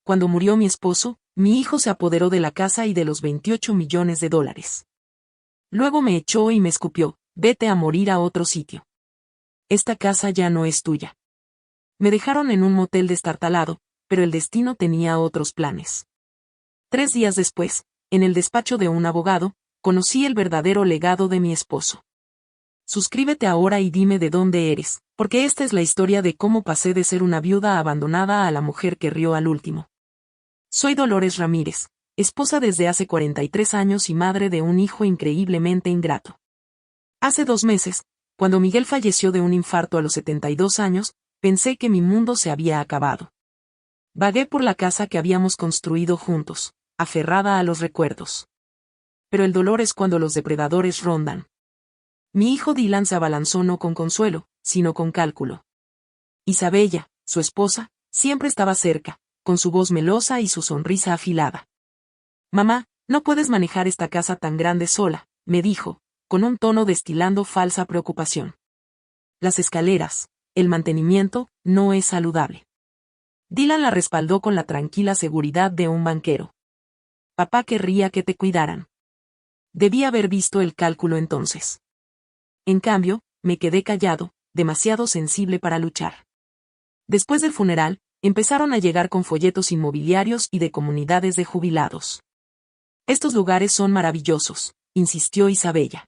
Cuando murió mi esposo, mi hijo se apoderó de la casa y de los 28 millones de dólares. Luego me echó y me escupió: vete a morir a otro sitio. Esta casa ya no es tuya. Me dejaron en un motel destartalado, pero el destino tenía otros planes. 3 días después, en el despacho de un abogado, conocí el verdadero legado de mi esposo. Suscríbete ahora y dime de dónde eres, porque esta es la historia de cómo pasé de ser una viuda abandonada a la mujer que rió al último. Soy Dolores Ramírez, esposa desde hace 43 años y madre de un hijo increíblemente ingrato. Hace 2 meses, cuando Miguel falleció de un infarto a los 72 años, pensé que mi mundo se había acabado. Vagué por la casa que habíamos construido juntos, aferrada a los recuerdos. Pero el dolor es cuando los depredadores rondan. Mi hijo Dylan se abalanzó no con consuelo, sino con cálculo. Isabella, su esposa, siempre estaba cerca, con su voz melosa y su sonrisa afilada. Mamá, no puedes manejar esta casa tan grande sola, me dijo, con un tono destilando falsa preocupación. Las escaleras, el mantenimiento, no es saludable. Dylan la respaldó con la tranquila seguridad de un banquero. Papá querría que te cuidaran. Debí haber visto el cálculo entonces. En cambio, me quedé callado, demasiado sensible para luchar. Después del funeral, empezaron a llegar con folletos inmobiliarios y de comunidades de jubilados. Estos lugares son maravillosos, insistió Isabella.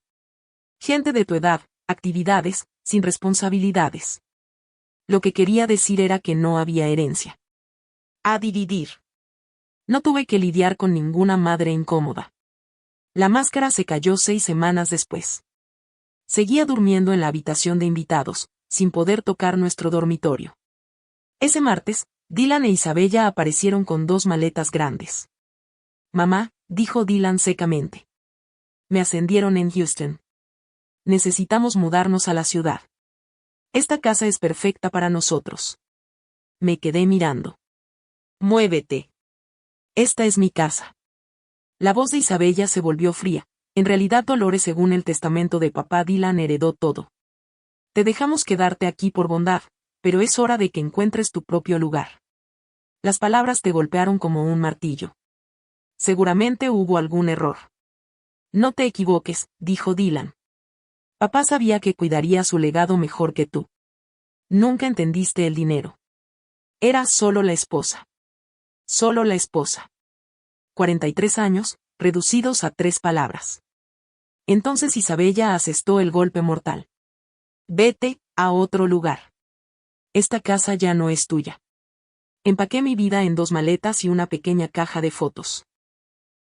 Gente de tu edad, actividades, sin responsabilidades. Lo que quería decir era que no había herencia. A dividir. No tuve que lidiar con ninguna madre incómoda. La máscara se cayó 6 semanas después. Seguía durmiendo en la habitación de invitados, sin poder tocar nuestro dormitorio. Ese martes, Dylan e Isabella aparecieron con 2 maletas grandes. Mamá, dijo Dylan secamente. Me ascendieron en Houston. Necesitamos mudarnos a la ciudad. Esta casa es perfecta para nosotros. Me quedé mirando. Muévete. Esta es mi casa. La voz de Isabella se volvió fría. En realidad Dolores, según el testamento de papá Dylan, heredó todo. Te dejamos quedarte aquí por bondad, pero es hora de que encuentres tu propio lugar. Las palabras te golpearon como un martillo. Seguramente hubo algún error. No te equivoques, dijo Dylan. Papá sabía que cuidaría su legado mejor que tú. Nunca entendiste el dinero. Era solo la esposa. Solo la esposa. 43 años, reducidos a 3 palabras. Entonces Isabella asestó el golpe mortal. Vete a otro lugar. Esta casa ya no es tuya. Empaqué mi vida en 2 maletas y una pequeña caja de fotos.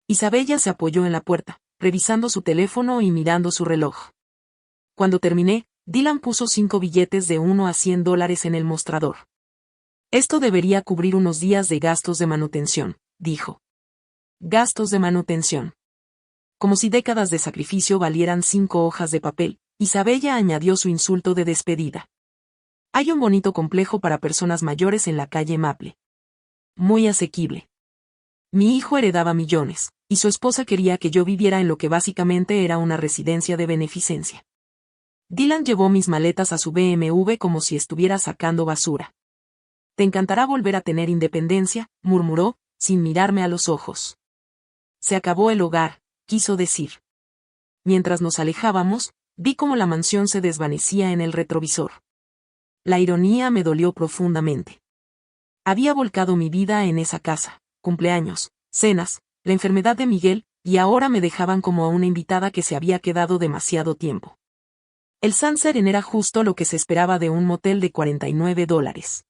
Isabella se apoyó en la puerta, revisando su teléfono y mirando su reloj. Cuando terminé, Dylan puso 5 billetes de $1 a $100 en el mostrador. Esto debería cubrir unos días de gastos de manutención, dijo. Gastos de manutención. Como si décadas de sacrificio valieran 5 hojas de papel, Isabella añadió su insulto de despedida. Hay un bonito complejo para personas mayores en la calle Maple. Muy asequible. Mi hijo heredaba millones, y su esposa quería que yo viviera en lo que básicamente era una residencia de beneficencia. Dylan llevó mis maletas a su BMW como si estuviera sacando basura. Te encantará volver a tener independencia, murmuró, sin mirarme a los ojos. Se acabó el hogar, quiso decir. Mientras nos alejábamos, vi cómo la mansión se desvanecía en el retrovisor. La ironía me dolió profundamente. Había volcado mi vida en esa casa, cumpleaños, cenas, la enfermedad de Miguel, y ahora me dejaban como a una invitada que se había quedado demasiado tiempo. El San Seren era justo lo que se esperaba de un motel de $49.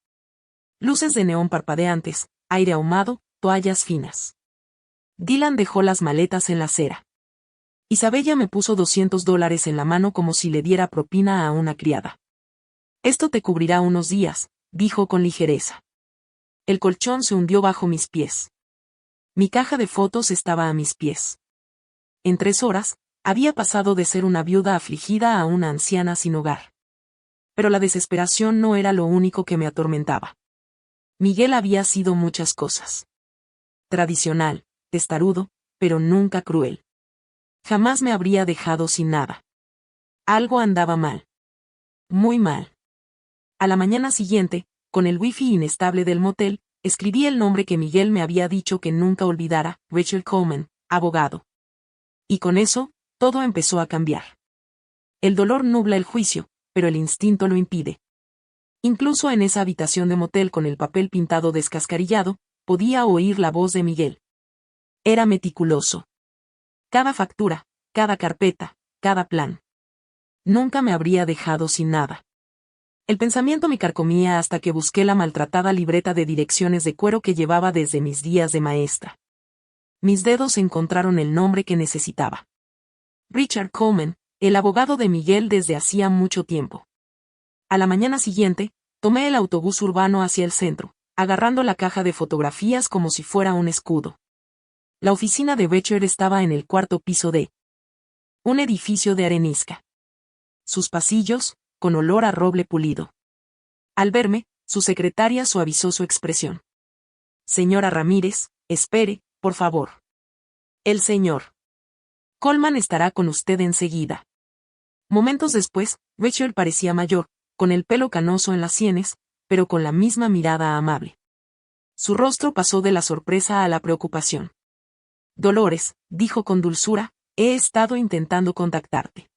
Luces de neón parpadeantes, aire ahumado, toallas finas. Dylan dejó las maletas en la acera. Isabella me puso $200 en la mano como si le diera propina a una criada. Esto te cubrirá unos días, dijo con ligereza. El colchón se hundió bajo mis pies. Mi caja de fotos estaba a mis pies. En 3 horas, había pasado de ser una viuda afligida a una anciana sin hogar. Pero la desesperación no era lo único que me atormentaba. Miguel había sido muchas cosas. Tradicional, testarudo, pero nunca cruel. Jamás me habría dejado sin nada. Algo andaba mal. Muy mal. A la mañana siguiente, con el wifi inestable del motel, escribí el nombre que Miguel me había dicho que nunca olvidara, Richard Coleman, abogado. Y con eso, todo empezó a cambiar. El dolor nubla el juicio, pero el instinto lo impide. Incluso en esa habitación de motel con el papel pintado descascarillado, podía oír la voz de Miguel. Era meticuloso. Cada factura, cada carpeta, cada plan. Nunca me habría dejado sin nada. El pensamiento me carcomía hasta que busqué la maltratada libreta de direcciones de cuero que llevaba desde mis días de maestra. Mis dedos encontraron el nombre que necesitaba. Richard Coleman, el abogado de Miguel desde hacía mucho tiempo. A la mañana siguiente, tomé el autobús urbano hacia el centro, agarrando la caja de fotografías como si fuera un escudo. La oficina de Richard estaba en el cuarto piso de un edificio de arenisca. Sus pasillos, con olor a roble pulido. Al verme, su secretaria suavizó su expresión. Señora Ramírez, espere, por favor. El señor Coleman estará con usted enseguida. Momentos después, Richard parecía mayor, con el pelo canoso en las sienes, pero con la misma mirada amable. Su rostro pasó de la sorpresa a la preocupación. Dolores, dijo con dulzura, he estado intentando contactarte.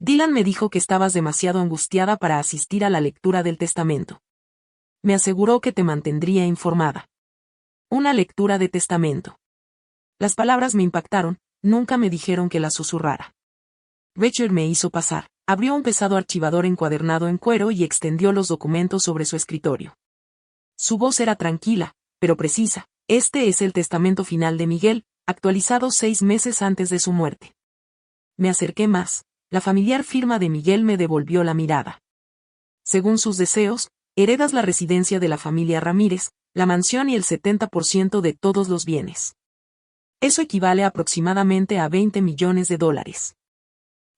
Dylan me dijo que estabas demasiado angustiada para asistir a la lectura del testamento. Me aseguró que te mantendría informada. Una lectura de testamento. Las palabras me impactaron, nunca me dijeron que las susurrara. Richard me hizo pasar, abrió un pesado archivador encuadernado en cuero y extendió los documentos sobre su escritorio. Su voz era tranquila, pero precisa. Este es el testamento final de Miguel, actualizado 6 meses antes de su muerte. Me acerqué más. La familiar firma de Miguel me devolvió la mirada. Según sus deseos, heredas la residencia de la familia Ramírez, la mansión y el 70% de todos los bienes. Eso equivale aproximadamente a $20 millones.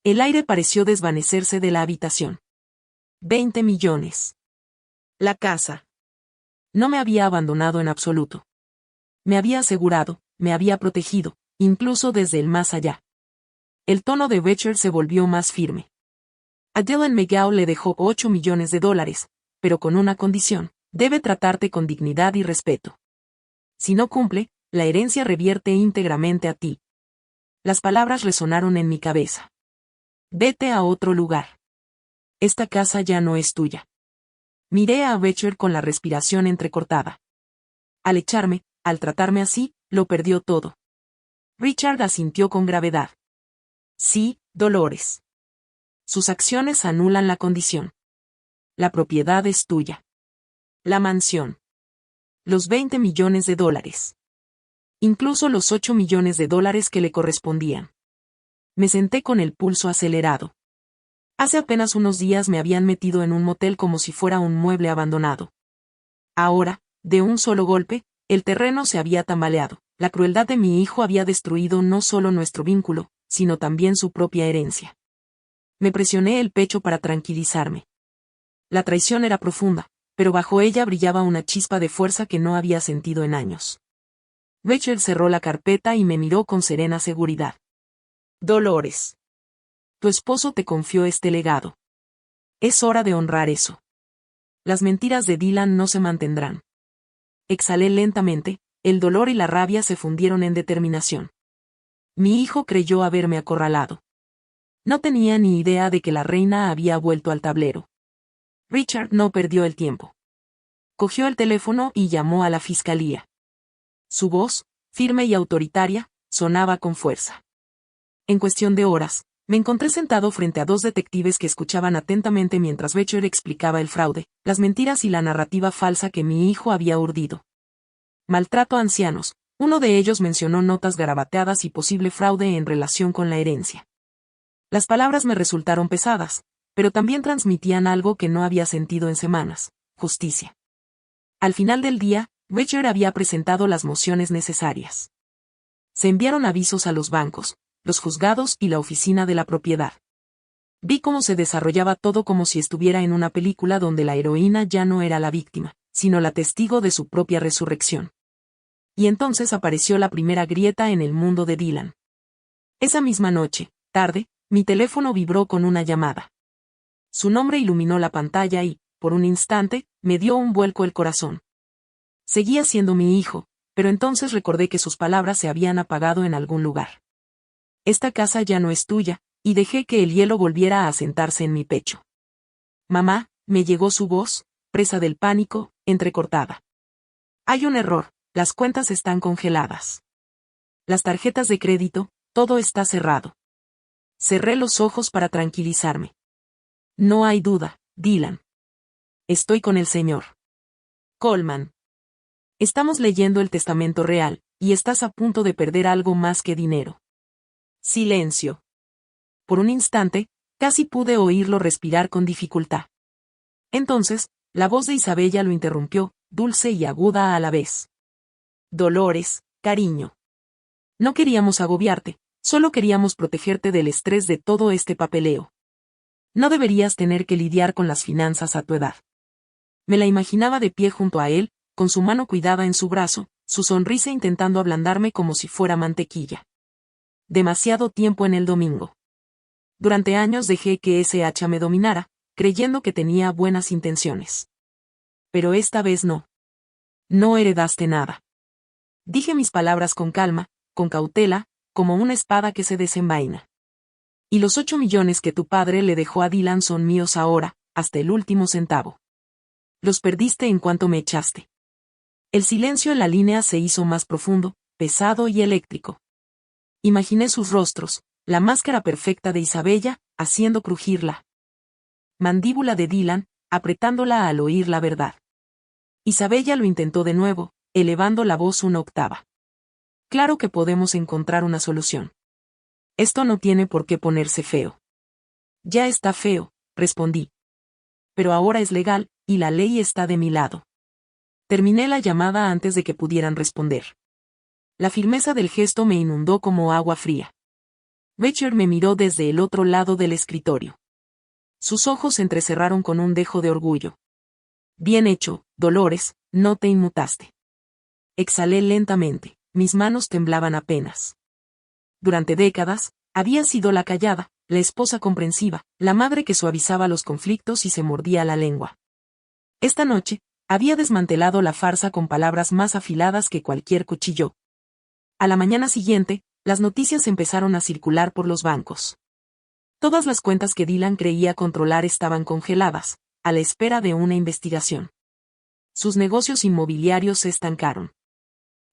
El aire pareció desvanecerse de la habitación. 20 millones. La casa. No me había abandonado en absoluto. Me había asegurado, me había protegido, incluso desde el más allá. El tono de Richard se volvió más firme. A Dylan McGowan le dejó $8 millones, pero con una condición: debe tratarte con dignidad y respeto. Si no cumple, la herencia revierte íntegramente a ti. Las palabras resonaron en mi cabeza. Vete a otro lugar. Esta casa ya no es tuya. Miré a Richard con la respiración entrecortada. Al echarme, al tratarme así, lo perdió todo. Richard asintió con gravedad. Sí, Dolores. Sus acciones anulan la condición. La propiedad es tuya. La mansión. Los $20 millones. Incluso los $8 millones que le correspondían. Me senté con el pulso acelerado. Hace apenas unos días me habían metido en un motel como si fuera un mueble abandonado. Ahora, de un solo golpe, el terreno se había tambaleado. La crueldad de mi hijo había destruido no solo nuestro vínculo, sino también su propia herencia. Me presioné el pecho para tranquilizarme. La traición era profunda, pero bajo ella brillaba una chispa de fuerza que no había sentido en años. Richard cerró la carpeta y me miró con serena seguridad. Dolores. Tu esposo te confió este legado. Es hora de honrar eso. Las mentiras de Dylan no se mantendrán. Exhalé lentamente, el dolor y la rabia se fundieron en determinación. Mi hijo creyó haberme acorralado. No tenía ni idea de que la reina había vuelto al tablero. Richard no perdió el tiempo. Cogió el teléfono y llamó a la fiscalía. Su voz, firme y autoritaria, sonaba con fuerza. En cuestión de horas, me encontré sentado frente a 2 detectives que escuchaban atentamente mientras Richard explicaba el fraude, las mentiras y la narrativa falsa que mi hijo había urdido. Maltrato a ancianos. Uno de ellos mencionó notas garabateadas y posible fraude en relación con la herencia. Las palabras me resultaron pesadas, pero también transmitían algo que no había sentido en semanas: justicia. Al final del día, Richard había presentado las mociones necesarias. Se enviaron avisos a los bancos, los juzgados y la oficina de la propiedad. Vi cómo se desarrollaba todo como si estuviera en una película donde la heroína ya no era la víctima, sino la testigo de su propia resurrección. Y entonces apareció la primera grieta en el mundo de Dylan. Esa misma noche, tarde, mi teléfono vibró con una llamada. Su nombre iluminó la pantalla y, por un instante, me dio un vuelco el corazón. Seguía siendo mi hijo, pero entonces recordé que sus palabras se habían apagado en algún lugar. Esta casa ya no es tuya, y dejé que el hielo volviera a sentarse en mi pecho. Mamá, me llegó su voz, presa del pánico, entrecortada. Hay un error, las cuentas están congeladas. Las tarjetas de crédito, todo está cerrado. Cerré los ojos para tranquilizarme. No hay duda, Dylan. Estoy con el señor Coleman. Estamos leyendo el testamento real, y estás a punto de perder algo más que dinero. Silencio. Por un instante, casi pude oírlo respirar con dificultad. Entonces, la voz de Isabella lo interrumpió, dulce y aguda a la vez. Dolores, cariño. No queríamos agobiarte, solo queríamos protegerte del estrés de todo este papeleo. No deberías tener que lidiar con las finanzas a tu edad. Me la imaginaba de pie junto a él, con su mano cuidada en su brazo, su sonrisa intentando ablandarme como si fuera mantequilla. Demasiado tiempo en el domingo. Durante años dejé que ese hacha me dominara, creyendo que tenía buenas intenciones. Pero esta vez no. No heredaste nada. Dije mis palabras con calma, con cautela, como una espada que se desenvaina. Y los 8 millones que tu padre le dejó a Dylan son míos ahora, hasta el último centavo. Los perdiste en cuanto me echaste. El silencio en la línea se hizo más profundo, pesado y eléctrico. Imaginé sus rostros, la máscara perfecta de Isabella, haciendo crujir la mandíbula de Dylan, apretándola al oír la verdad. Isabella lo intentó de nuevo, elevando la voz una octava. Claro que podemos encontrar una solución. Esto no tiene por qué ponerse feo. Ya está feo, respondí. Pero ahora es legal, y la ley está de mi lado. Terminé la llamada antes de que pudieran responder. La firmeza del gesto me inundó como agua fría. Becher me miró desde el otro lado del escritorio. Sus ojos se entrecerraron con un dejo de orgullo. Bien hecho, Dolores, no te inmutaste. Exhalé lentamente, mis manos temblaban apenas. Durante décadas, había sido la callada, la esposa comprensiva, la madre que suavizaba los conflictos y se mordía la lengua. Esta noche, había desmantelado la farsa con palabras más afiladas que cualquier cuchillo. A la mañana siguiente, las noticias empezaron a circular por los bancos. Todas las cuentas que Dylan creía controlar estaban congeladas, a la espera de una investigación. Sus negocios inmobiliarios se estancaron.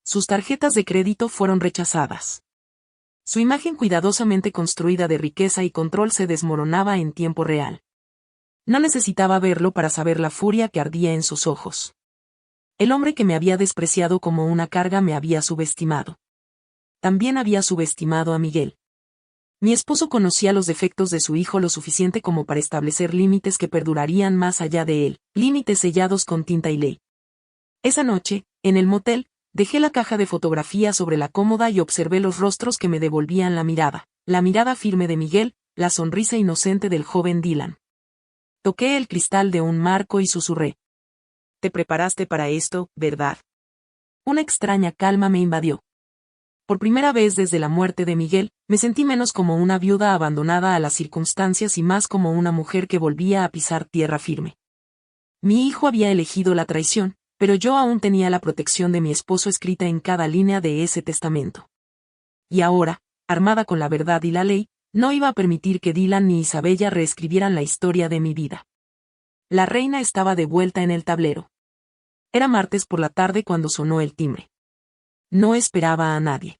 Sus tarjetas de crédito fueron rechazadas. Su imagen cuidadosamente construida de riqueza y control se desmoronaba en tiempo real. No necesitaba verlo para saber la furia que ardía en sus ojos. El hombre que me había despreciado como una carga me había subestimado. También había subestimado a Miguel. Mi esposo conocía los defectos de su hijo lo suficiente como para establecer límites que perdurarían más allá de él, límites sellados con tinta y ley. Esa noche, en el motel, dejé la caja de fotografías sobre la cómoda y observé los rostros que me devolvían la mirada firme de Miguel, la sonrisa inocente del joven Dylan. Toqué el cristal de un marco y susurré. Te preparaste para esto, ¿verdad? Una extraña calma me invadió. Por primera vez desde la muerte de Miguel, me sentí menos como una viuda abandonada a las circunstancias y más como una mujer que volvía a pisar tierra firme. Mi hijo había elegido la traición, pero yo aún tenía la protección de mi esposo escrita en cada línea de ese testamento. Y ahora, armada con la verdad y la ley, no iba a permitir que Dylan ni Isabella reescribieran la historia de mi vida. La reina estaba de vuelta en el tablero. Era martes por la tarde cuando sonó el timbre. No esperaba a nadie.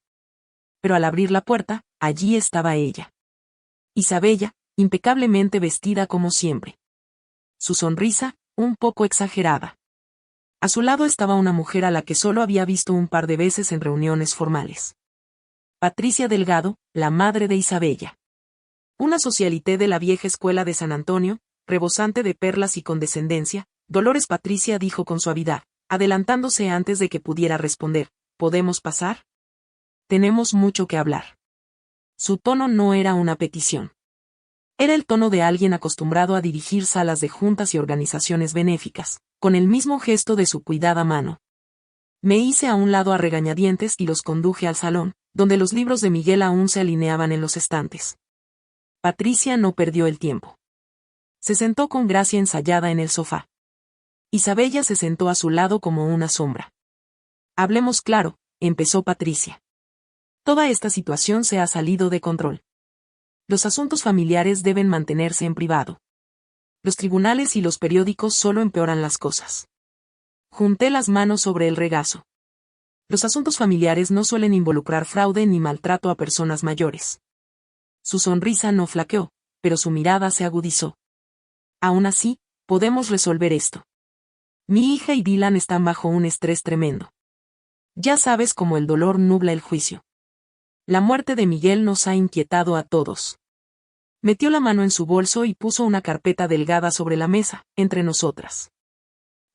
Pero al abrir la puerta, allí estaba ella. Isabella, impecablemente vestida como siempre. Su sonrisa, un poco exagerada. A su lado estaba una mujer a la que solo había visto un par de veces en reuniones formales. Patricia Delgado, la madre de Isabella. Una socialité de la vieja escuela de San Antonio, rebosante de perlas y condescendencia, Dolores Patricia dijo con suavidad, adelantándose antes de que pudiera responder, ¿podemos pasar? Tenemos mucho que hablar. Su tono no era una petición. Era el tono de alguien acostumbrado a dirigir salas de juntas y organizaciones benéficas, con el mismo gesto de su cuidada mano. Me hice a un lado a regañadientes y los conduje al salón, donde los libros de Miguel aún se alineaban en los estantes. Patricia no perdió el tiempo. Se sentó con gracia ensayada en el sofá. Isabella se sentó a su lado como una sombra. Hablemos claro, empezó Patricia. Toda esta situación se ha salido de control. Los asuntos familiares deben mantenerse en privado. Los tribunales y los periódicos solo empeoran las cosas. Junté las manos sobre el regazo. Los asuntos familiares no suelen involucrar fraude ni maltrato a personas mayores. Su sonrisa no flaqueó, pero su mirada se agudizó. Aún así, podemos resolver esto. Mi hija y Dylan están bajo un estrés tremendo. Ya sabes cómo el dolor nubla el juicio. La muerte de Miguel nos ha inquietado a todos. Metió la mano en su bolso y puso una carpeta delgada sobre la mesa, entre nosotras.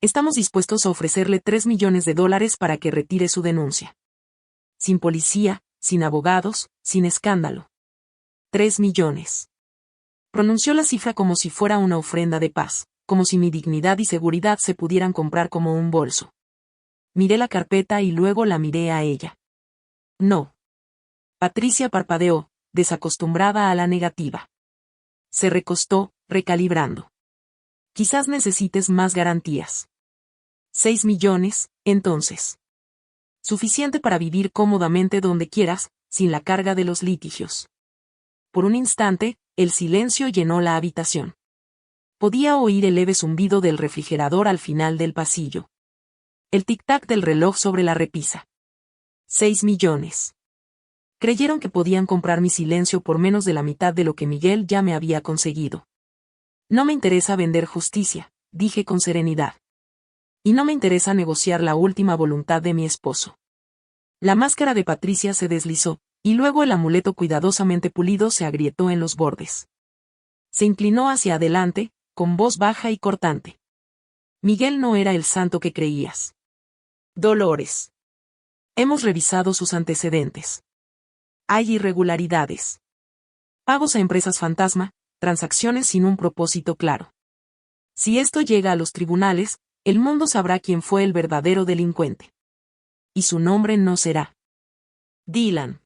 Estamos dispuestos a ofrecerle $3 millones para que retire su denuncia. Sin policía, sin abogados, sin escándalo. 3 millones. Pronunció la cifra como si fuera una ofrenda de paz, como si mi dignidad y seguridad se pudieran comprar como un bolso. Miré la carpeta y luego la miré a ella. No. Patricia parpadeó, desacostumbrada a la negativa. Se recostó, recalibrando. Quizás necesites más garantías. 6 millones, entonces. Suficiente para vivir cómodamente donde quieras, sin la carga de los litigios. Por un instante, el silencio llenó la habitación. Podía oír el leve zumbido del refrigerador al final del pasillo. El tic-tac del reloj sobre la repisa. 6 millones. Creyeron que podían comprar mi silencio por menos de la mitad de lo que Miguel ya me había conseguido. No me interesa vender justicia, dije con serenidad. Y no me interesa negociar la última voluntad de mi esposo. La máscara de Patricia se deslizó, y luego el amuleto cuidadosamente pulido se agrietó en los bordes. Se inclinó hacia adelante, con voz baja y cortante. Miguel no era el santo que creías. Dolores. Hemos revisado sus antecedentes. Hay irregularidades. Pagos a empresas fantasma, transacciones sin un propósito claro. Si esto llega a los tribunales, el mundo sabrá quién fue el verdadero delincuente. Y su nombre no será Dylan.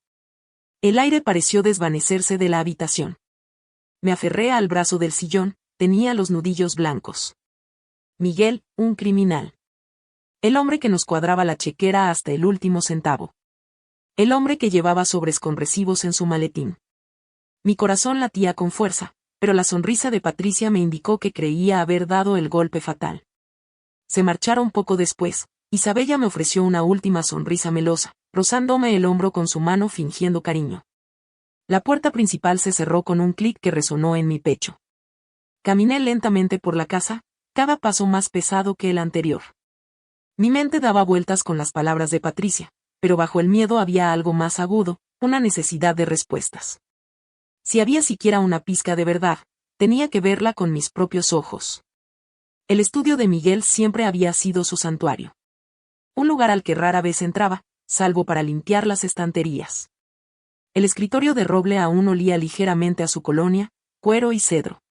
El aire pareció desvanecerse de la habitación. Me aferré al brazo del sillón, tenía los nudillos blancos. Miguel, un criminal. El hombre que nos cuadraba la chequera hasta el último centavo. El hombre que llevaba sobres con recibos en su maletín. Mi corazón latía con fuerza, pero la sonrisa de Patricia me indicó que creía haber dado el golpe fatal. Se marcharon poco después. Isabella me ofreció una última sonrisa melosa, rozándome el hombro con su mano fingiendo cariño. La puerta principal se cerró con un clic que resonó en mi pecho. Caminé lentamente por la casa, cada paso más pesado que el anterior. Mi mente daba vueltas con las palabras de Patricia, pero bajo el miedo había algo más agudo, una necesidad de respuestas. Si había siquiera una pizca de verdad, tenía que verla con mis propios ojos. El estudio de Miguel siempre había sido su santuario. Un lugar al que rara vez entraba, salvo para limpiar las estanterías. El escritorio de roble aún olía ligeramente a su colonia, cuero y cedro.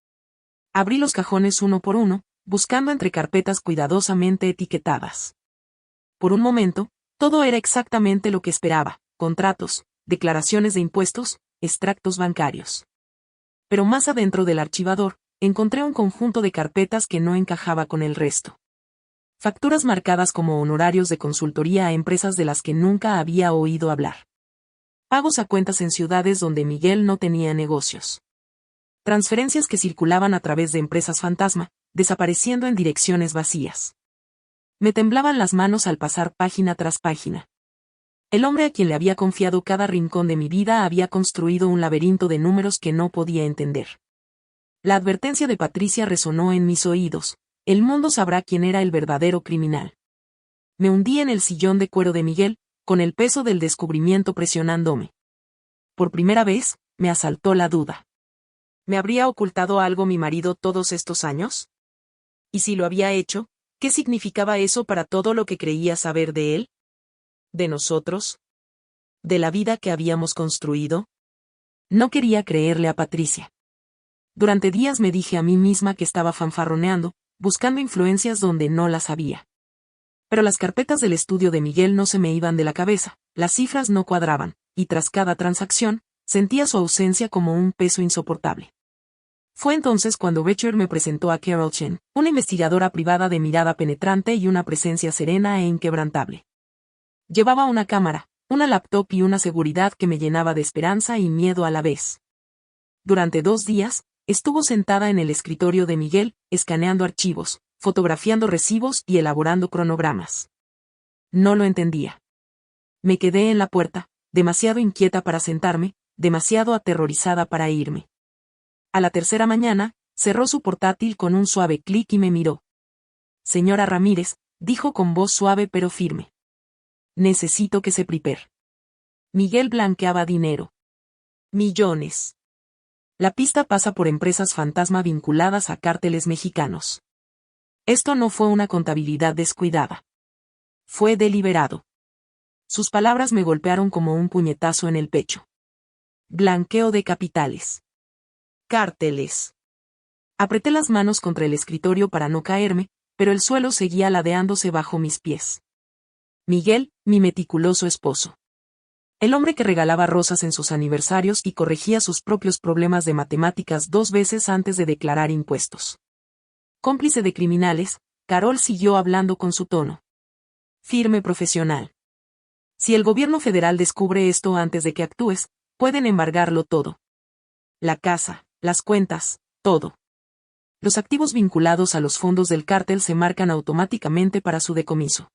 Abrí los cajones uno por uno, buscando entre carpetas cuidadosamente etiquetadas. Por un momento, todo era exactamente lo que esperaba: contratos, declaraciones de impuestos, extractos bancarios. Pero más adentro del archivador, encontré un conjunto de carpetas que no encajaba con el resto. Facturas marcadas como honorarios de consultoría a empresas de las que nunca había oído hablar. Pagos a cuentas en ciudades donde Miguel no tenía negocios. Transferencias que circulaban a través de empresas fantasma, desapareciendo en direcciones vacías. Me temblaban las manos al pasar página tras página. El hombre a quien le había confiado cada rincón de mi vida había construido un laberinto de números que no podía entender. La advertencia de Patricia resonó en mis oídos: el mundo sabrá quién era el verdadero criminal. Me hundí en el sillón de cuero de Miguel, con el peso del descubrimiento presionándome. Por primera vez, me asaltó la duda. ¿Me habría ocultado algo mi marido todos estos años? Y si lo había hecho, ¿qué significaba eso para todo lo que creía saber de él? ¿De nosotros? ¿De la vida que habíamos construido? No quería creerle a Patricia. Durante días me dije a mí misma que estaba fanfarroneando, buscando influencias donde no las había. Pero las carpetas del estudio de Miguel no se me iban de la cabeza, las cifras no cuadraban, y tras cada transacción, sentía su ausencia como un peso insoportable. Fue entonces cuando Becher me presentó a Carol Chen, una investigadora privada de mirada penetrante y una presencia serena e inquebrantable. Llevaba una cámara, una laptop y una seguridad que me llenaba de esperanza y miedo a la vez. Durante 2 días, estuvo sentada en el escritorio de Miguel, escaneando archivos, fotografiando recibos y elaborando cronogramas. No lo entendía. Me quedé en la puerta, demasiado inquieta para sentarme, demasiado aterrorizada para irme. A la tercera mañana, cerró su portátil con un suave clic y me miró. Señora Ramírez, dijo con voz suave pero firme. Necesito que se prepare. Miguel blanqueaba dinero. Millones. La pista pasa por empresas fantasma vinculadas a cárteles mexicanos. Esto no fue una contabilidad descuidada. Fue deliberado. Sus palabras me golpearon como un puñetazo en el pecho. Blanqueo de capitales. Cárteles. Apreté las manos contra el escritorio para no caerme, pero el suelo seguía ladeándose bajo mis pies. Miguel, mi meticuloso esposo. El hombre que regalaba rosas en sus aniversarios y corregía sus propios problemas de matemáticas 2 veces antes de declarar impuestos. Cómplice de criminales, Carol siguió hablando con su tono firme profesional. Si el gobierno federal descubre esto antes de que actúes, pueden embargarlo todo. La casa, las cuentas, todo. Los activos vinculados a los fondos del cártel se marcan automáticamente para su decomiso.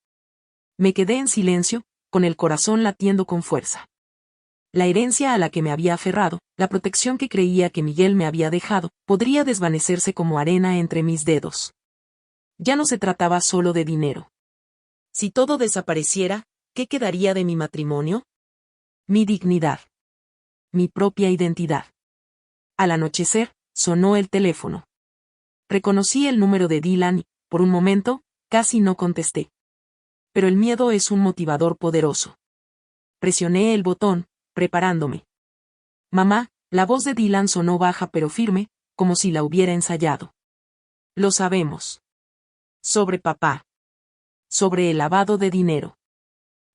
Me quedé en silencio, con el corazón latiendo con fuerza. La herencia a la que me había aferrado, la protección que creía que Miguel me había dejado, podría desvanecerse como arena entre mis dedos. Ya no se trataba solo de dinero. Si todo desapareciera, ¿qué quedaría de mi matrimonio? Mi dignidad. Mi propia identidad. Al anochecer, sonó el teléfono. Reconocí el número de Dylan y, por un momento, casi no contesté. Pero el miedo es un motivador poderoso. Presioné el botón, preparándome. Mamá, la voz de Dylan sonó baja pero firme, como si la hubiera ensayado. Lo sabemos. Sobre papá. Sobre el lavado de dinero.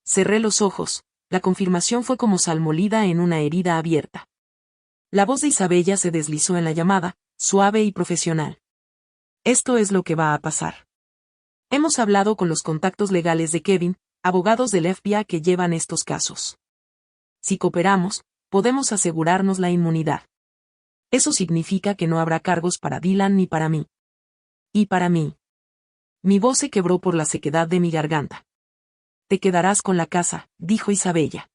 Cerré los ojos, la confirmación fue como sal molida en una herida abierta. La voz de Isabella se deslizó en la llamada, suave y profesional. Esto es lo que va a pasar. Hemos hablado con los contactos legales de Kevin, abogados del FBI que llevan estos casos. Si cooperamos, podemos asegurarnos la inmunidad. Eso significa que no habrá cargos para Dylan ni para mí. Y para mí. Mi voz se quebró por la sequedad de mi garganta. Te quedarás con la casa, dijo Isabella.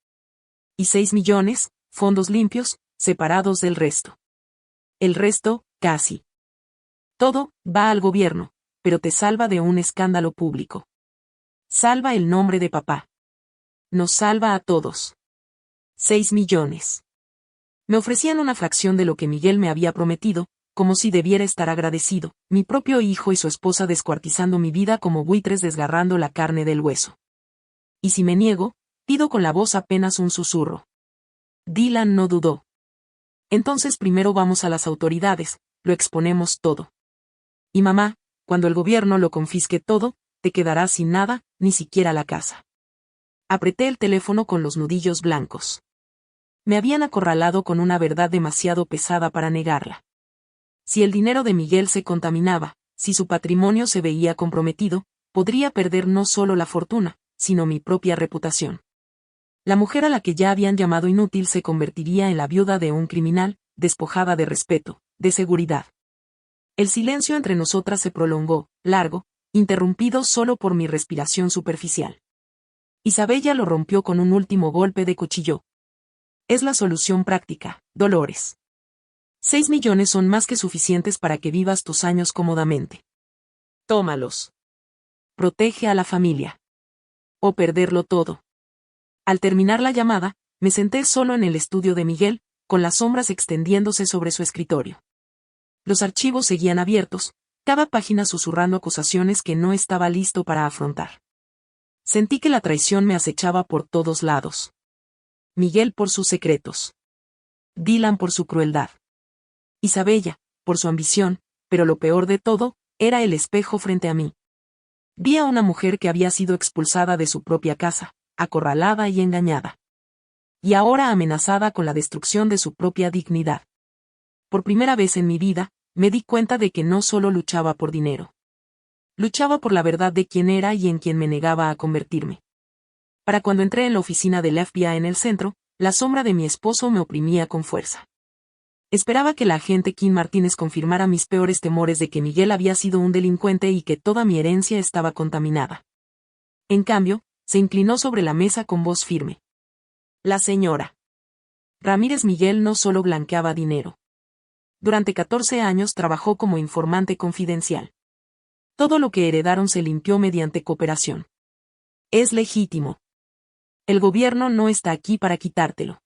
Y 6 millones, fondos limpios, separados del resto. El resto, casi. Todo, va al gobierno, pero te salva de un escándalo público. Salva el nombre de papá. Nos salva a todos. 6 millones. Me ofrecían una fracción de lo que Miguel me había prometido, como si debiera estar agradecido, mi propio hijo y su esposa descuartizando mi vida como buitres desgarrando la carne del hueso. Y si me niego, pido con la voz apenas un susurro. Dylan no dudó. Entonces primero vamos a las autoridades, lo exponemos todo. Y mamá, cuando el gobierno lo confisque todo, te quedarás sin nada, ni siquiera la casa. Apreté el teléfono con los nudillos blancos. Me habían acorralado con una verdad demasiado pesada para negarla. Si el dinero de Miguel se contaminaba, si su patrimonio se veía comprometido, podría perder no solo la fortuna, sino mi propia reputación. La mujer a la que ya habían llamado inútil se convertiría en la viuda de un criminal, despojada de respeto, de seguridad. El silencio entre nosotras se prolongó, largo, interrumpido solo por mi respiración superficial. Isabella lo rompió con un último golpe de cuchillo. Es la solución práctica, Dolores. 6 millones son más que suficientes para que vivas tus años cómodamente. Tómalos. Protege a la familia. O perderlo todo. Al terminar la llamada, me senté solo en el estudio de Miguel, con las sombras extendiéndose sobre su escritorio. Los archivos seguían abiertos, cada página susurrando acusaciones que no estaba listo para afrontar. Sentí que la traición me acechaba por todos lados. Miguel por sus secretos. Dylan por su crueldad. Isabella, por su ambición, pero lo peor de todo, era el espejo frente a mí. Vi a una mujer que había sido expulsada de su propia casa, acorralada y engañada. Y ahora amenazada con la destrucción de su propia dignidad. Por primera vez en mi vida, me di cuenta de que no solo luchaba por dinero. Luchaba por la verdad de quién era y en quien me negaba a convertirme. Para cuando entré en la oficina del FBI en el centro, la sombra de mi esposo me oprimía con fuerza. Esperaba que la agente Kim Martínez confirmara mis peores temores de que Miguel había sido un delincuente y que toda mi herencia estaba contaminada. En cambio, se inclinó sobre la mesa con voz firme. La señora Ramírez Miguel no solo blanqueaba dinero. Durante 14 años trabajó como informante confidencial. Todo lo que heredaron se limpió mediante cooperación. Es legítimo. El gobierno no está aquí para quitártelo.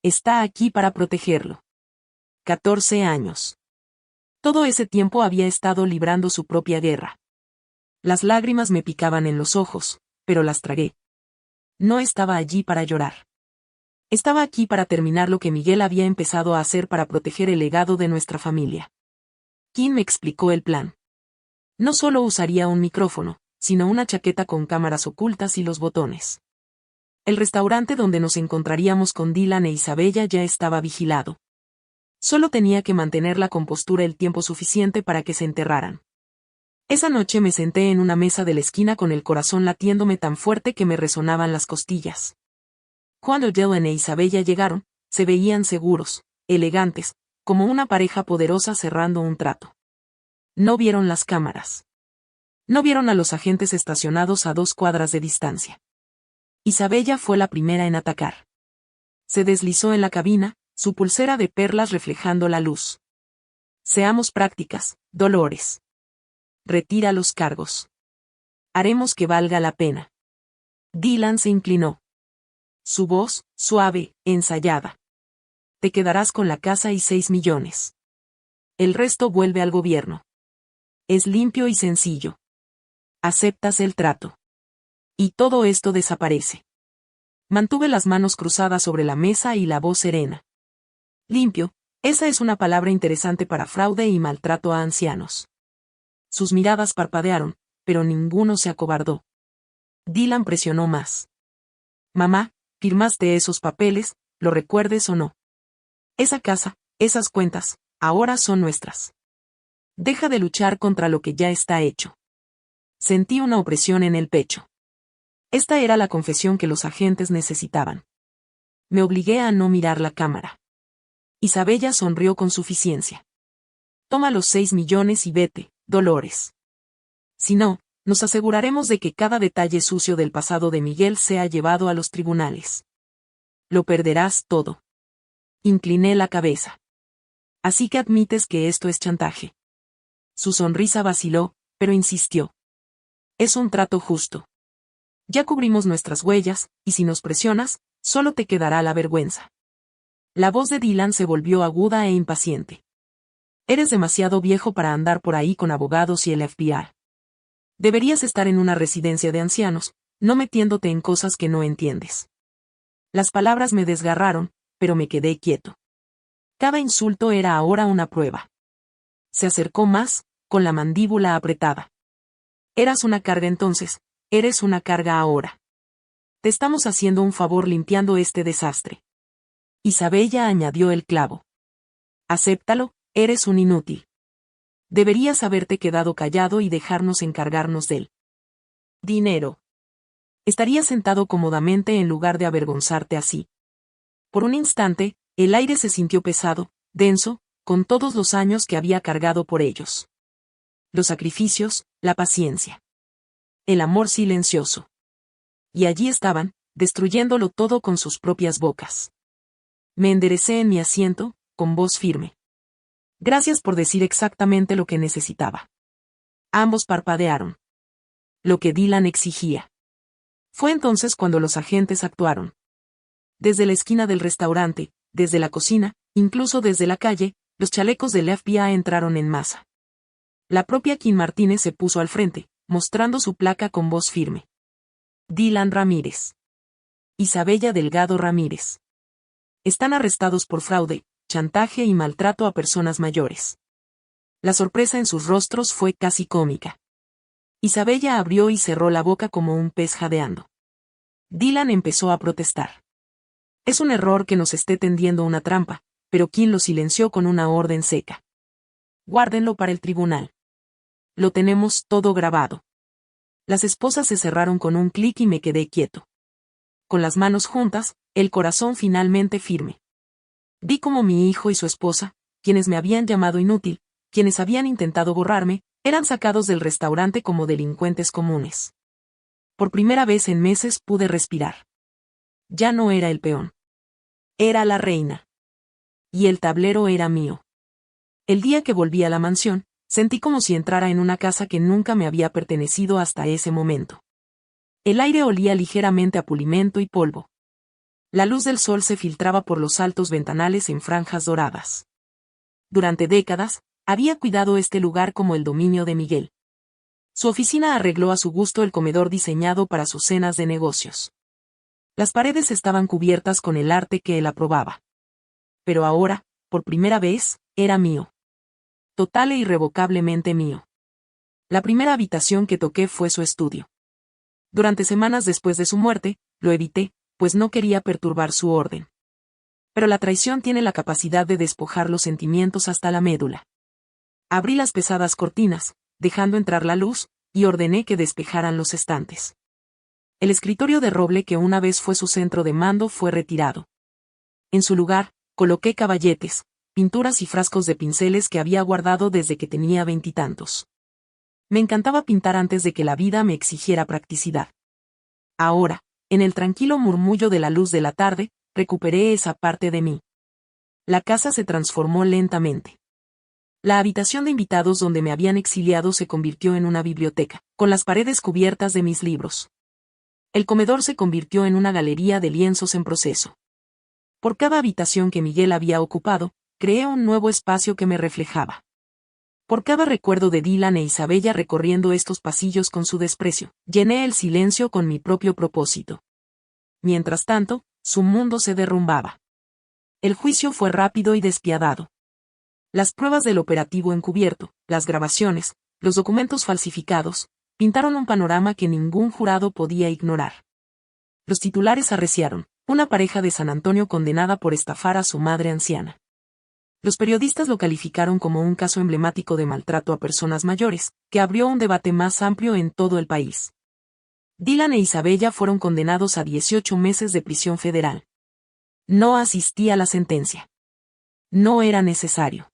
Está aquí para protegerlo. 14 años. Todo ese tiempo había estado librando su propia guerra. Las lágrimas me picaban en los ojos, pero las tragué. No estaba allí para llorar. Estaba aquí para terminar lo que Miguel había empezado a hacer para proteger el legado de nuestra familia. Kim me explicó el plan. No solo usaría un micrófono, sino una chaqueta con cámaras ocultas y los botones. El restaurante donde nos encontraríamos con Dylan e Isabella ya estaba vigilado. Solo tenía que mantener la compostura el tiempo suficiente para que se enterraran. Esa noche me senté en una mesa de la esquina con el corazón latiéndome tan fuerte que me resonaban las costillas. Cuando Dylan e Isabella llegaron, se veían seguros, elegantes, como una pareja poderosa cerrando un trato. No vieron las cámaras. No vieron a los agentes estacionados a 2 cuadras de distancia. Isabella fue la primera en atacar. Se deslizó en la cabina, su pulsera de perlas reflejando la luz. Seamos prácticas, Dolores. Retira los cargos. Haremos que valga la pena. Dylan se inclinó. Su voz, suave, ensayada. Te quedarás con la casa y 6 millones. El resto vuelve al gobierno. Es limpio y sencillo. Aceptas el trato. Y todo esto desaparece. Mantuve las manos cruzadas sobre la mesa y la voz serena. Limpio, esa es una palabra interesante para fraude y maltrato a ancianos. Sus miradas parpadearon, pero ninguno se acobardó. Dylan presionó más. Mamá, firmaste esos papeles, lo recuerdes o no. Esa casa, esas cuentas, ahora son nuestras. Deja de luchar contra lo que ya está hecho. Sentí una opresión en el pecho. Esta era la confesión que los agentes necesitaban. Me obligué a no mirar la cámara. Isabella sonrió con suficiencia. Toma los 6 millones y vete, Dolores. Si no, nos aseguraremos de que cada detalle sucio del pasado de Miguel sea llevado a los tribunales. Lo perderás todo. Incliné la cabeza. Así que admites que esto es chantaje. Su sonrisa vaciló, pero insistió. Es un trato justo. Ya cubrimos nuestras huellas, y si nos presionas, solo te quedará la vergüenza. La voz de Dylan se volvió aguda e impaciente. Eres demasiado viejo para andar por ahí con abogados y el FBI. Deberías estar en una residencia de ancianos, no metiéndote en cosas que no entiendes. Las palabras me desgarraron, pero me quedé quieto. Cada insulto era ahora una prueba. Se acercó más, con la mandíbula apretada. Eras una carga entonces, eres una carga ahora. Te estamos haciendo un favor limpiando este desastre. Isabella añadió el clavo. Acéptalo, eres un inútil. Deberías haberte quedado callado y dejarnos encargarnos del dinero. Estarías sentado cómodamente en lugar de avergonzarte así. Por un instante, el aire se sintió pesado, denso, con todos los años que había cargado por ellos. Los sacrificios, la paciencia. El amor silencioso. Y allí estaban, destruyéndolo todo con sus propias bocas. Me enderecé en mi asiento, con voz firme. Gracias por decir exactamente lo que necesitaba. Ambos parpadearon. Lo que Dylan exigía. Fue entonces cuando los agentes actuaron. Desde la esquina del restaurante, desde la cocina, incluso desde la calle, los chalecos del FBI entraron en masa. La propia Kim Martínez se puso al frente, mostrando su placa con voz firme. Dylan Ramírez. Isabella Delgado Ramírez. Están arrestados por fraude, chantaje y maltrato a personas mayores. La sorpresa en sus rostros fue casi cómica. Isabella abrió y cerró la boca como un pez jadeando. Dylan empezó a protestar. Es un error que nos esté tendiendo una trampa, pero Kim lo silenció con una orden seca. Guárdenlo para el tribunal. Lo tenemos todo grabado. Las esposas se cerraron con un clic y me quedé quieto. con las manos juntas, el corazón finalmente firme. Vi cómo mi hijo y su esposa, quienes me habían llamado inútil, quienes habían intentado borrarme, eran sacados del restaurante como delincuentes comunes. Por primera vez en meses pude respirar. Ya no era el peón. Era la reina. Y el tablero era mío. El día que volví a la mansión, sentí como si entrara en una casa que nunca me había pertenecido hasta ese momento. El aire olía ligeramente a pulimento y polvo. La luz del sol se filtraba por los altos ventanales en franjas doradas. Durante décadas, había cuidado este lugar como el dominio de Miguel. Su oficina arregló a su gusto el comedor diseñado para sus cenas de negocios. Las paredes estaban cubiertas con el arte que él aprobaba. Pero ahora, por primera vez, era mío. Total e irrevocablemente mío. La primera habitación que toqué fue su estudio. Durante semanas después de su muerte, lo evité, pues no quería perturbar su orden. Pero la traición tiene la capacidad de despojar los sentimientos hasta la médula. Abrí las pesadas cortinas, dejando entrar la luz, y ordené que despejaran los estantes. El escritorio de roble que una vez fue su centro de mando fue retirado. En su lugar, coloqué caballetes, pinturas y frascos de pinceles que había guardado desde que tenía 20 y tantos. Me encantaba pintar antes de que la vida me exigiera practicidad. Ahora, en el tranquilo murmullo de la luz de la tarde, recuperé esa parte de mí. La casa se transformó lentamente. La habitación de invitados donde me habían exiliado se convirtió en una biblioteca, con las paredes cubiertas de mis libros. El comedor se convirtió en una galería de lienzos en proceso. Por cada habitación que Miguel había ocupado, creé un nuevo espacio que me reflejaba. Por cada recuerdo de Dylan e Isabella recorriendo estos pasillos con su desprecio, llené el silencio con mi propio propósito. Mientras tanto, su mundo se derrumbaba. El juicio fue rápido y despiadado. Las pruebas del operativo encubierto, las grabaciones, los documentos falsificados, pintaron un panorama que ningún jurado podía ignorar. Los titulares arreciaron, una pareja de San Antonio condenada por estafar a su madre anciana. Los periodistas lo calificaron como un caso emblemático de maltrato a personas mayores, que abrió un debate más amplio en todo el país. Dylan e Isabella fueron condenados a 18 meses de prisión federal. No asistí a la sentencia. No era necesario.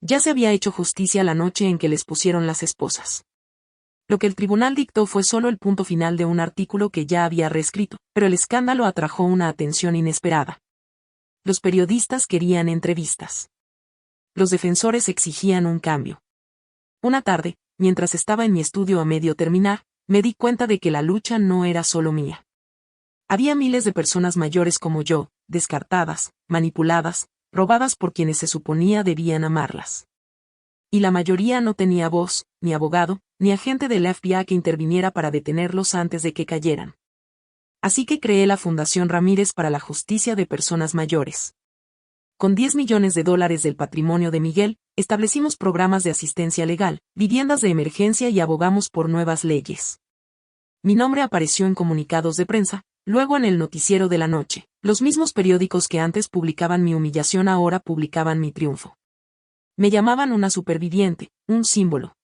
Ya se había hecho justicia la noche en que les pusieron las esposas. Lo que el tribunal dictó fue solo el punto final de un artículo que ya había reescrito, pero el escándalo atrajo una atención inesperada. Los periodistas querían entrevistas. Los defensores exigían un cambio. Una tarde, mientras estaba en mi estudio a medio terminar, me di cuenta de que la lucha no era solo mía. Había miles de personas mayores como yo, descartadas, manipuladas, robadas por quienes se suponía debían amarlas. Y la mayoría no tenía voz, ni abogado, ni agente del FBI que interviniera para detenerlos antes de que cayeran. Así que creé la Fundación Ramírez para la Justicia de Personas Mayores. Con $10 millones del patrimonio de Miguel, establecimos programas de asistencia legal, viviendas de emergencia y abogamos por nuevas leyes. Mi nombre apareció en comunicados de prensa, luego en el noticiero de la noche. Los mismos periódicos que antes publicaban mi humillación ahora publicaban mi triunfo. Me llamaban una superviviente, un símbolo.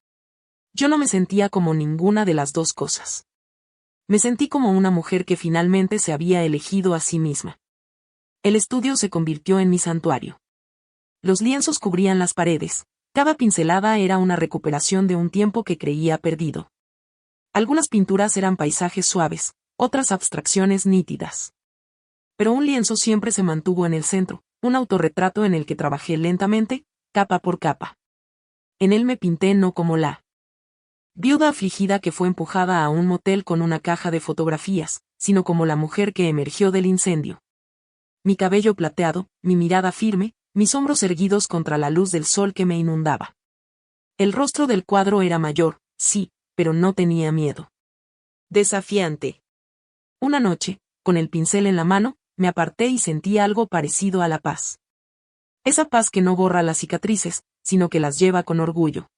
Yo no me sentía como ninguna de las dos cosas. Me sentí como una mujer que finalmente se había elegido a sí misma. El estudio se convirtió en mi santuario. Los lienzos cubrían las paredes, cada pincelada era una recuperación de un tiempo que creía perdido. Algunas pinturas eran paisajes suaves, otras abstracciones nítidas. Pero un lienzo siempre se mantuvo en el centro, un autorretrato en el que trabajé lentamente, capa por capa. En él me pinté no como la viuda afligida que fue empujada a un motel con una caja de fotografías, sino como la mujer que emergió del incendio. Mi cabello plateado, mi mirada firme, mis hombros erguidos contra la luz del sol que me inundaba. El rostro del cuadro era mayor, sí, pero no tenía miedo. Desafiante. Una noche, con el pincel en la mano, me aparté y sentí algo parecido a la paz. Esa paz que no borra las cicatrices, sino que las lleva con orgullo.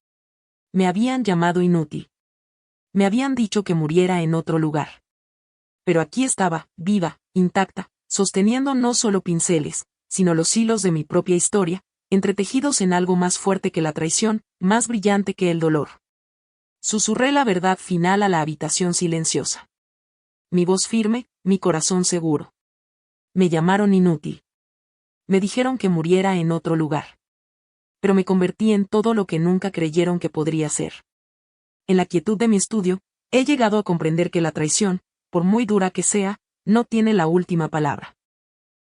Me habían llamado inútil. Me habían dicho que muriera en otro lugar. Pero aquí estaba, viva, intacta, sosteniendo no solo pinceles, sino los hilos de mi propia historia, entretejidos en algo más fuerte que la traición, más brillante que el dolor. Susurré la verdad final a la habitación silenciosa. mi voz firme, mi corazón seguro. Me llamaron inútil. Me dijeron que muriera en otro lugar. Pero me convertí en todo lo que nunca creyeron que podría ser. En la quietud de mi estudio, he llegado a comprender que la traición, por muy dura que sea, no tiene la última palabra.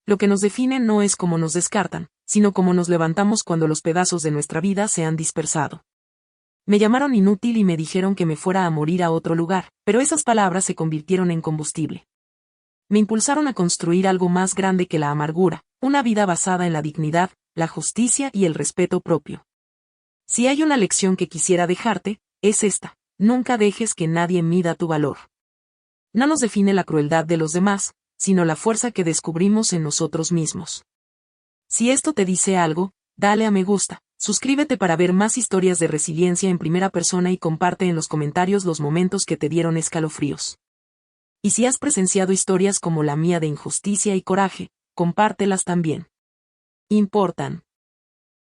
Lo que nos define no es cómo nos descartan, sino cómo nos levantamos cuando los pedazos de nuestra vida se han dispersado. Me llamaron inútil y me dijeron que me fuera a morir a otro lugar, pero esas palabras se convirtieron en combustible. Me impulsaron a construir algo más grande que la amargura, una vida basada en la dignidad, la justicia y el respeto propio. Si hay una lección que quisiera dejarte, es esta: nunca dejes que nadie mida tu valor. No nos define la crueldad de los demás, sino la fuerza que descubrimos en nosotros mismos. Si esto te dice algo, dale a me gusta, suscríbete para ver más historias de resiliencia en primera persona y comparte en los comentarios los momentos que te dieron escalofríos. Y si has presenciado historias como la mía de injusticia y coraje, compártelas también. Importan.